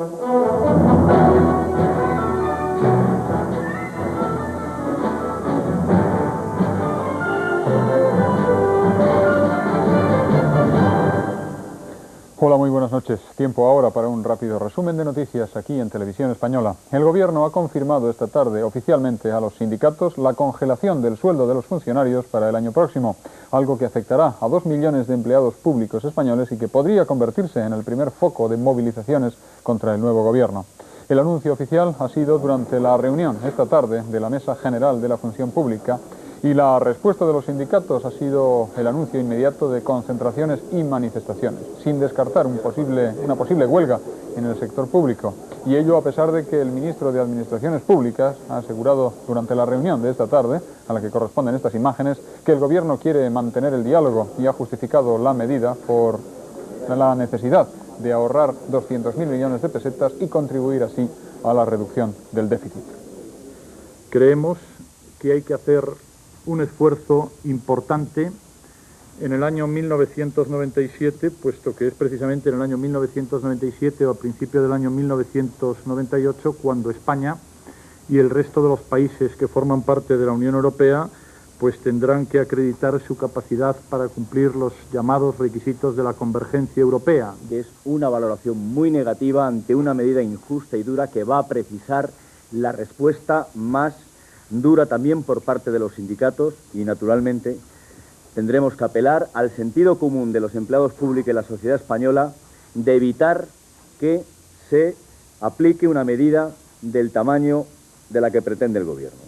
Hola, muy buenas noches. Tiempo ahora para un rápido resumen de noticias aquí en Televisión Española. El Gobierno ha confirmado esta tarde oficialmente a los sindicatos la congelación del sueldo de los funcionarios para el año próximo, algo que afectará a 2 millones de empleados públicos españoles y que podría convertirse en el primer foco de movilizaciones contra el nuevo Gobierno. El anuncio oficial ha sido durante la reunión esta tarde de la Mesa General de la Función Pública, y la respuesta de los sindicatos ha sido el anuncio inmediato de concentraciones y manifestaciones, sin descartar una posible huelga en el sector público. Y ello a pesar de que el ministro de Administraciones Públicas ha asegurado durante la reunión de esta tarde, a la que corresponden estas imágenes, que el Gobierno quiere mantener el diálogo y ha justificado la medida por la necesidad de ahorrar 200.000 millones de pesetas y contribuir así a la reducción del déficit. Creemos que hay que hacer un esfuerzo importante en el año 1997, puesto que es precisamente en el año 1997 o a principio del año 1998 cuando España y el resto de los países que forman parte de la Unión Europea pues tendrán que acreditar su capacidad para cumplir los llamados requisitos de la convergencia europea. Es una valoración muy negativa ante una medida injusta y dura que va a precisar la respuesta más dura también por parte de los sindicatos y, naturalmente, tendremos que apelar al sentido común de los empleados públicos y la sociedad española de evitar que se aplique una medida del tamaño de la que pretende el Gobierno.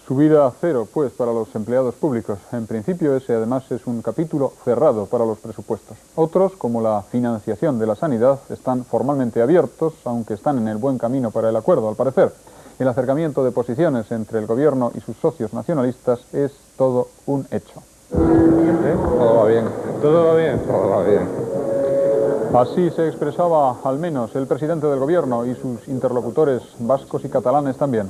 Subida a cero, pues, para los empleados públicos. En principio, ese además es un capítulo cerrado para los presupuestos. Otros, como la financiación de la sanidad, están formalmente abiertos, aunque están en el buen camino para el acuerdo, al parecer. El acercamiento de posiciones entre el Gobierno y sus socios nacionalistas es todo un hecho. Todo va bien. ¿Todo va bien? Todo va bien. Así se expresaba al menos el presidente del Gobierno y sus interlocutores vascos y catalanes también.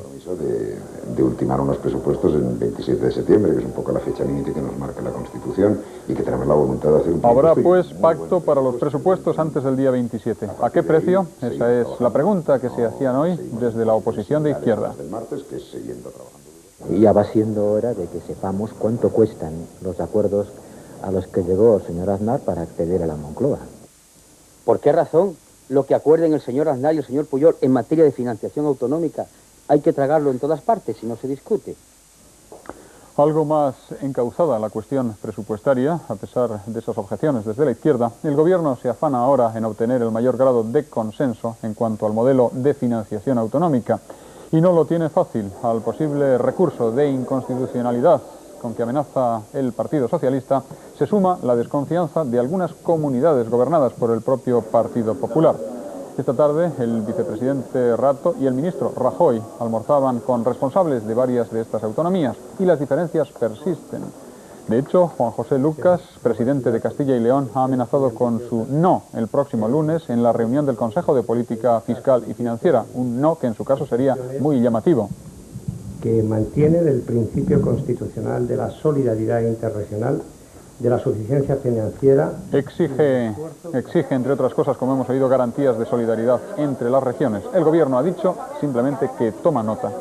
De ultimar unos presupuestos el 27 de septiembre, que es un poco la fecha límite que nos marca la Constitución y que tenemos la voluntad de hacer un Habrá pues pacto para los presupuestos antes del día 27. ¿A qué precio? Esa es la pregunta que se hacían hoy desde la oposición de izquierda. Ya va siendo hora de que sepamos cuánto cuestan los acuerdos a los que llegó el señor Aznar para acceder a la Moncloa. ¿Por qué razón lo que acuerden el señor Aznar y el señor Pujol en materia de financiación autonómica hay que tragarlo en todas partes si no se discute? Algo más encauzada la cuestión presupuestaria, a pesar de esas objeciones desde la izquierda, el Gobierno se afana ahora en obtener el mayor grado de consenso en cuanto al modelo de financiación autonómica, y no lo tiene fácil. Al posible recurso de inconstitucionalidad con que amenaza el Partido Socialista se suma la desconfianza de algunas comunidades gobernadas por el propio Partido Popular. Esta tarde el vicepresidente Rato y el ministro Rajoy almorzaban con responsables de varias de estas autonomías y las diferencias persisten. De hecho, Juan José Lucas, presidente de Castilla y León, ha amenazado con su no el próximo lunes en la reunión del Consejo de Política Fiscal y Financiera, un no que en su caso sería muy llamativo. Que mantiene el principio constitucional de la solidaridad interregional, de la suficiencia financiera. Exige, entre otras cosas, como hemos oído, garantías de solidaridad entre las regiones. El Gobierno ha dicho simplemente que toma nota.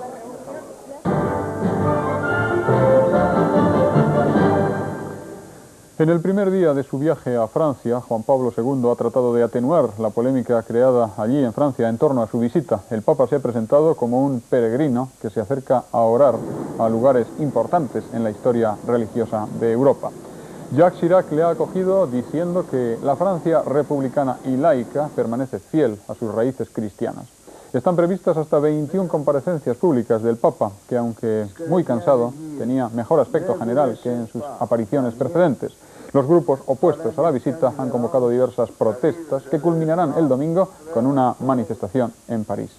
En el primer día de su viaje a Francia, Juan Pablo II ha tratado de atenuar la polémica creada allí en Francia en torno a su visita. El Papa se ha presentado como un peregrino que se acerca a orar a lugares importantes en la historia religiosa de Europa. Jacques Chirac le ha acogido diciendo que la Francia republicana y laica permanece fiel a sus raíces cristianas. Están previstas hasta 21 comparecencias públicas del Papa, que aunque muy cansado, tenía mejor aspecto general que en sus apariciones precedentes. Los grupos opuestos a la visita han convocado diversas protestas que culminarán el domingo con una manifestación en París.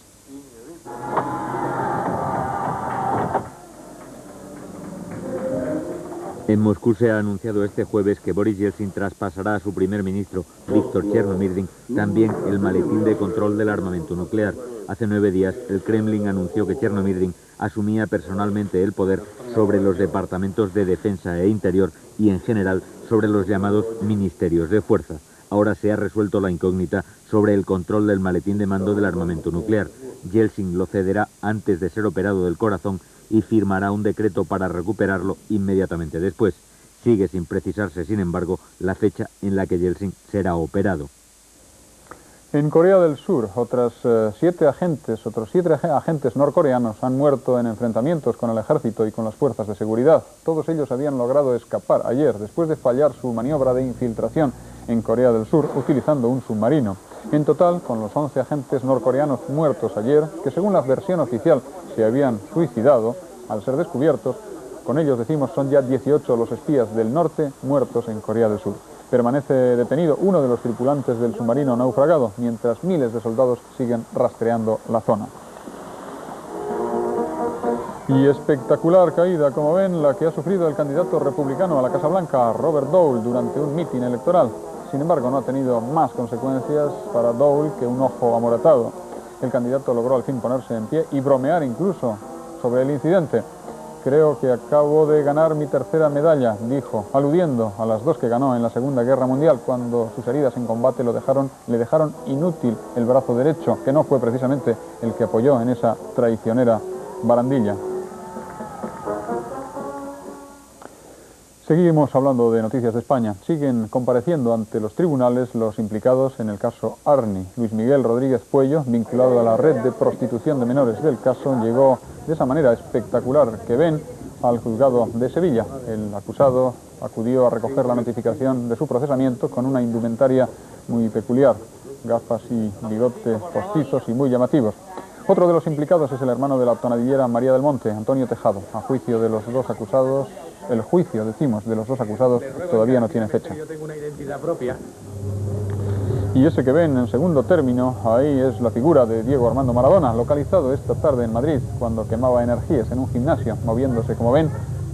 En Moscú se ha anunciado este jueves que Boris Yeltsin traspasará a su primer ministro, Víktor Chernomyrdin, también el maletín de control del armamento nuclear. Hace 9 días, el Kremlin anunció que Chernomyrdin asumía personalmente el poder sobre los departamentos de defensa e interior y, en general, sobre los llamados ministerios de fuerza. Ahora se ha resuelto la incógnita sobre el control del maletín de mando del armamento nuclear. Yeltsin lo cederá antes de ser operado del corazón y firmará un decreto para recuperarlo inmediatamente después. Sigue sin precisarse, sin embargo, la fecha en la que Yeltsin será operado. En Corea del Sur, otros siete agentes norcoreanos han muerto en enfrentamientos con el ejército y con las fuerzas de seguridad. Todos ellos habían logrado escapar ayer, después de fallar su maniobra de infiltración en Corea del Sur, utilizando un submarino. En total, con los 11 agentes norcoreanos muertos ayer, que según la versión oficial se habían suicidado al ser descubiertos, con ellos decimos son ya 18 los espías del norte muertos en Corea del Sur. Permanece detenido uno de los tripulantes del submarino naufragado, mientras miles de soldados siguen rastreando la zona. Y espectacular caída, como ven, la que ha sufrido el candidato republicano a la Casa Blanca, Robert Dole, durante un mitin electoral. Sin embargo, no ha tenido más consecuencias para Dole que un ojo amoratado. El candidato logró al fin ponerse en pie y bromear incluso sobre el incidente. Creo que acabo de ganar mi tercera medalla, dijo, aludiendo a las dos que ganó en la Segunda Guerra Mundial, cuando sus heridas en combate le dejaron inútil el brazo derecho, que no fue precisamente el que apoyó en esa traicionera barandilla. Seguimos hablando de noticias de España. Siguen compareciendo ante los tribunales los implicados en el caso Arni. Luis Miguel Rodríguez Puello, vinculado a la red de prostitución de menores del caso, llegó de esa manera espectacular que ven al juzgado de Sevilla. El acusado acudió a recoger la notificación de su procesamiento con una indumentaria muy peculiar, gafas y bigotes postizos y muy llamativos. Otro de los implicados es el hermano de la tonadillera María del Monte, Antonio Tejado. A juicio de los dos acusados, el juicio, decimos, de los dos acusados todavía no tiene fecha. Yo tengo una identidad propia. Y ese que ven en segundo término, ahí es la figura de Diego Armando Maradona, localizado esta tarde en Madrid, cuando quemaba energías en un gimnasio, moviéndose, como ven,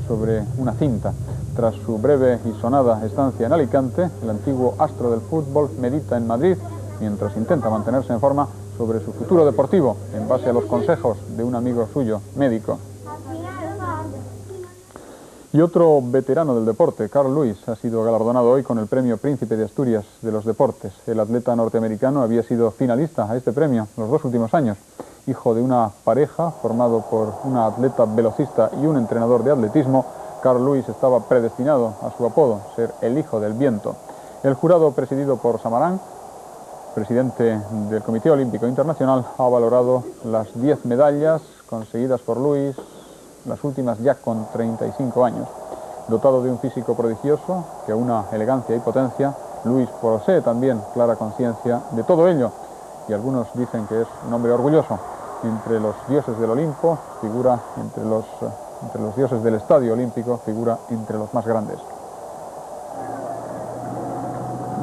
sobre una cinta. Tras su breve y sonada estancia en Alicante, el antiguo astro del fútbol medita en Madrid, mientras intenta mantenerse en forma sobre su futuro deportivo, en base a los consejos de un amigo suyo, médico. Y otro veterano del deporte, Carl Lewis, ha sido galardonado hoy con el premio Príncipe de Asturias de los Deportes. El atleta norteamericano había sido finalista a este premio los dos últimos años. Hijo de una pareja formado por una atleta velocista y un entrenador de atletismo, Carl Lewis estaba predestinado a su apodo, ser el hijo del viento. El jurado, presidido por Samarán, presidente del Comité Olímpico Internacional, ha valorado las 10 medallas conseguidas por Lewis, las últimas ya con 35 años. Dotado de un físico prodigioso, que aúna elegancia y potencia, Lewis posee también clara conciencia de todo ello, y algunos dicen que es un hombre orgulloso. Entre los dioses del Olimpo, figura entre los dioses del Estadio Olímpico, figura entre los más grandes.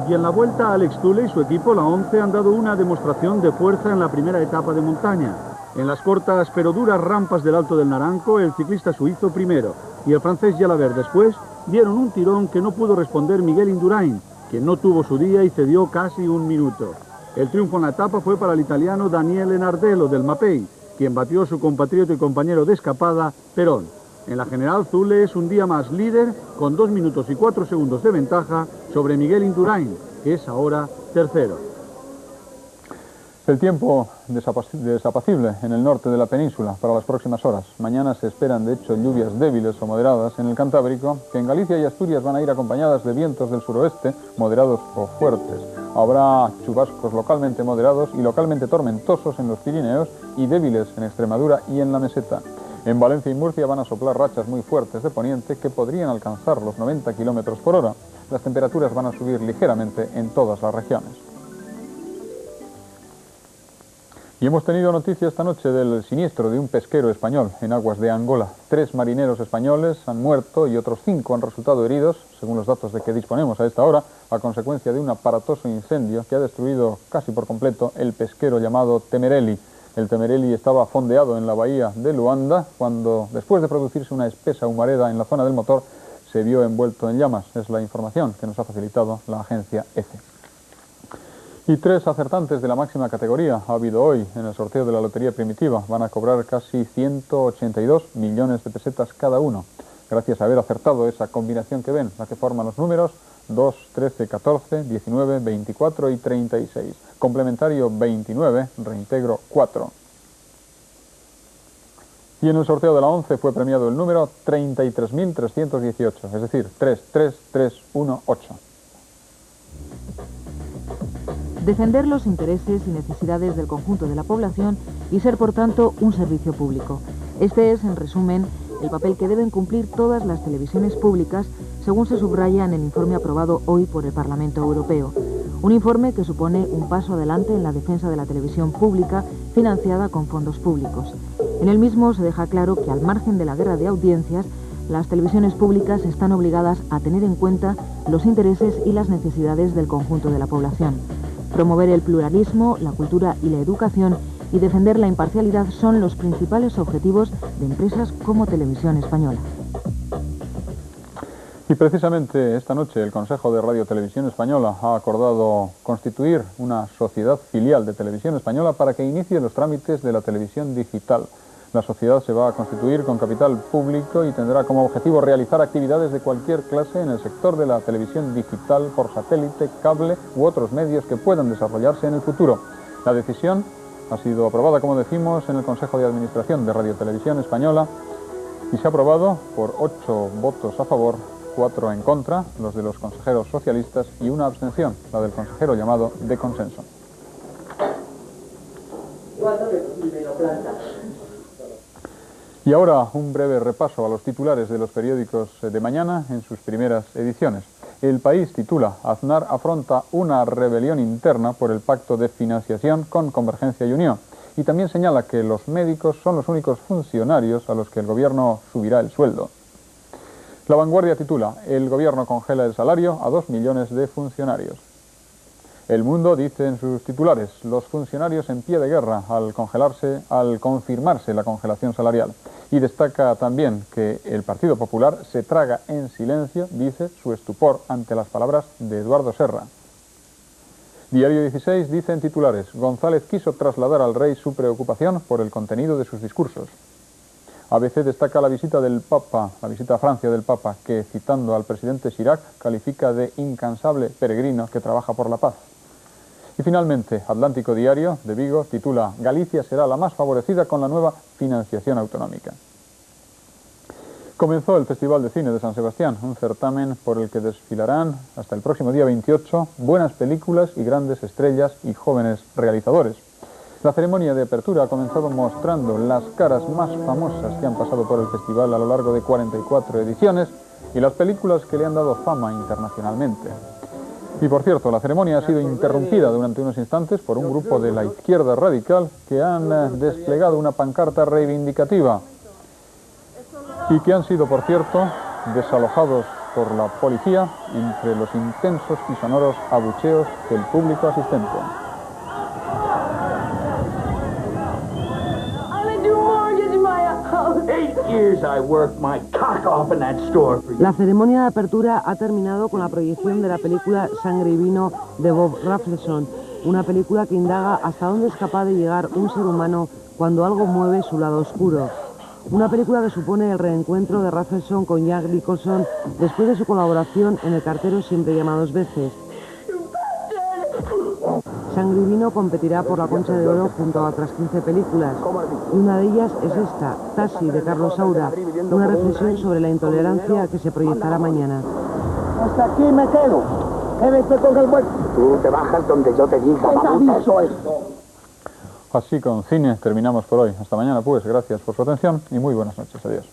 Y en la vuelta, Alex Zülle y su equipo, la 11, han dado una demostración de fuerza en la primera etapa de montaña. En las cortas pero duras rampas del Alto del Naranco, el ciclista suizo primero y el francés Jalabert después dieron un tirón que no pudo responder Miguel Indurain, quien no tuvo su día y cedió casi un minuto. El triunfo en la etapa fue para el italiano Daniele Nardello del Mapei, quien batió a su compatriota y compañero de escapada, Perón. En la general, Zülle es un día más líder, con 2 minutos y 4 segundos de ventaja sobre Miguel Indurain, que es ahora tercero. El tiempo desapacible en el norte de la península para las próximas horas. Mañana se esperan, de hecho, lluvias débiles o moderadas en el Cantábrico, que en Galicia y Asturias van a ir acompañadas de vientos del suroeste, moderados o fuertes. Habrá chubascos localmente moderados y localmente tormentosos en los Pirineos y débiles en Extremadura y en la meseta. En Valencia y Murcia van a soplar rachas muy fuertes de poniente que podrían alcanzar los 90 km por hora. Las temperaturas van a subir ligeramente en todas las regiones. Y hemos tenido noticia esta noche del siniestro de un pesquero español en aguas de Angola. 3 marineros españoles han muerto y otros 5 han resultado heridos, según los datos de que disponemos a esta hora, a consecuencia de un aparatoso incendio que ha destruido casi por completo el pesquero llamado Temerelli. El Temerelli estaba fondeado en la bahía de Luanda cuando, después de producirse una espesa humareda en la zona del motor, se vio envuelto en llamas. Es la información que nos ha facilitado la agencia EFE. Y 3 acertantes de la máxima categoría ha habido hoy en el sorteo de la Lotería Primitiva. Van a cobrar casi 182 millones de pesetas cada uno. Gracias a haber acertado esa combinación que ven, la que forman los números 2, 13, 14, 19, 24 y 36. Complementario 29, reintegro 4. Y en el sorteo de la 11 fue premiado el número 33.318, es decir, 33318. Defender los intereses y necesidades del conjunto de la población y ser, por tanto, un servicio público. Este es, en resumen, el papel que deben cumplir todas las televisiones públicas, según se subraya en el informe aprobado hoy por el Parlamento Europeo. Un informe que supone un paso adelante en la defensa de la televisión pública financiada con fondos públicos. En el mismo se deja claro que, al margen de la guerra de audiencias, las televisiones públicas están obligadas a tener en cuenta los intereses y las necesidades del conjunto de la población. Promover el pluralismo, la cultura y la educación y defender la imparcialidad son los principales objetivos de empresas como Televisión Española. Y precisamente esta noche el Consejo de Radio Televisión Española ha acordado constituir una sociedad filial de Televisión Española para que inicie los trámites de la televisión digital. La sociedad se va a constituir con capital público y tendrá como objetivo realizar actividades de cualquier clase en el sector de la televisión digital por satélite, cable u otros medios que puedan desarrollarse en el futuro. La decisión ha sido aprobada, como decimos, en el Consejo de Administración de Radio Televisión Española y se ha aprobado por 8 votos a favor, 4 en contra, los de los consejeros socialistas, y una abstención, la del consejero llamado de consenso. Y ahora un breve repaso a los titulares de los periódicos de mañana en sus primeras ediciones. El País titula: Aznar afronta una rebelión interna por el pacto de financiación con Convergencia y Unió. Y también señala que los médicos son los únicos funcionarios a los que el gobierno subirá el sueldo. La Vanguardia titula: El gobierno congela el salario a 2 millones de funcionarios. El Mundo dice en sus titulares: los funcionarios en pie de guerra al confirmarse la congelación salarial. Y destaca también que el Partido Popular se traga en silencio, dice, su estupor ante las palabras de Eduardo Serra. Diario 16 dice en titulares: González quiso trasladar al rey su preocupación por el contenido de sus discursos. ABC destaca la visita del Papa, la visita a Francia del Papa, que, citando al presidente Chirac, califica de incansable peregrino que trabaja por la paz. Y finalmente, Atlántico Diario de Vigo titula: Galicia será la más favorecida con la nueva financiación autonómica. Comenzó el Festival de Cine de San Sebastián, un certamen por el que desfilarán hasta el próximo día 28 buenas películas y grandes estrellas y jóvenes realizadores. La ceremonia de apertura ha comenzado mostrando las caras más famosas que han pasado por el festival a lo largo de 44 ediciones y las películas que le han dado fama internacionalmente. Y por cierto, la ceremonia ha sido interrumpida durante unos instantes por un grupo de la izquierda radical que han desplegado una pancarta reivindicativa y que han sido, por cierto, desalojados por la policía entre los intensos y sonoros abucheos del público asistente. La ceremonia de apertura ha terminado con la proyección de la película Sangre y Vino de Bob Rafelson, una película que indaga hasta dónde es capaz de llegar un ser humano cuando algo mueve su lado oscuro. Una película que supone el reencuentro de Rafelson con Jack Nicholson después de su colaboración en El cartero siempre llama 2 veces. Sangre y Vino competirá por la Concha de Oro junto a otras 15 películas. Y una de ellas es esta, Tassi, de Carlos Saura, una reflexión sobre la intolerancia que se proyectará mañana. Hasta aquí me quedo. Quédate con el vuelto. Tú te bajas donde yo te diga. Aviso esto. Así con cine terminamos por hoy. Hasta mañana pues, gracias por su atención y muy buenas noches. Adiós.